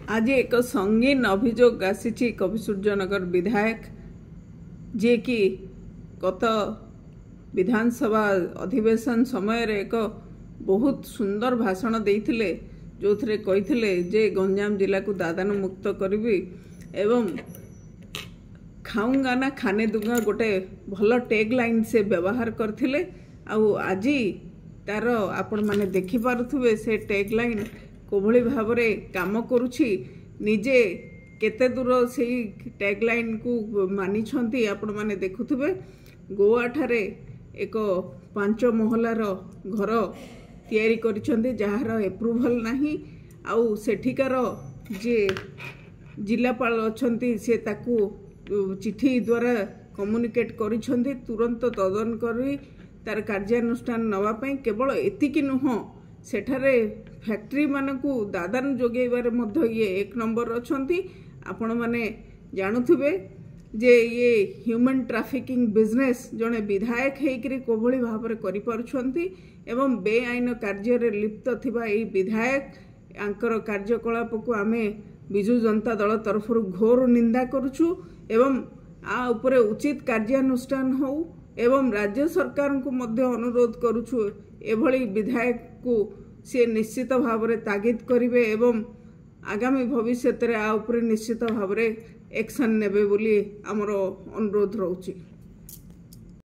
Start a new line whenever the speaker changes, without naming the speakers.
आज एक संगीन अभियोग आसी कविसूर्यनगर विधायक जे कि गत विधानसभा अधिवेशन समय एक बहुत सुंदर भाषण देइथिले जो थे कही जे गंजाम जिला को दादान मुक्त करी एवं खाऊंगा ना खाने दूंगा गोटे भल टैग लाइन से व्यवहार करथिले। आज तार आपण माने देखि पारुथुबे से टैग लाइन कोभली भाव काम करुछि निजे केते दूर से टैग लाइन को मानी आपण माने देखुथुबे। गोवा ठारे एक 5 महलार घर तैयारी करिसेंती जहार एप्रूवल नाही आउ सेठिकार जे जिलापाल अछंती से ताकू चिठी द्वारा कम्युनिकेट करिसेंती तुरंत तदन करी तार कार्यानुष्ठान नवा पई केवल एतिकी नुह सेठारे फैक्ट्री मानकू दादान जोगेबार मध्य ये 1 नंबर अछंती। आपण माने जानुथुबे जे ये ह्यूमन ट्राफिकिंग बिजनेस जड़े विधायक होकर कोभली भाव करि पारुछंती एवं बेआईन कार्य रे लिप्त थिबा एई विधायक आंकर कार्यकलाप को आमे बिजु जनता दल तरफ घोर निंदा करुछु एवं आ उपरे उचित कार्यानुष्ठान हो एवं राज्य सरकार को मध्य अनुरोध करुछु एभली विधायक को से निश्चित भाव में तागिद करिवे एवं आगामी भविष्य आ उपरे निश्चित भाव में एक्शन नेबे बोली आमर अनुरोध रहउछि।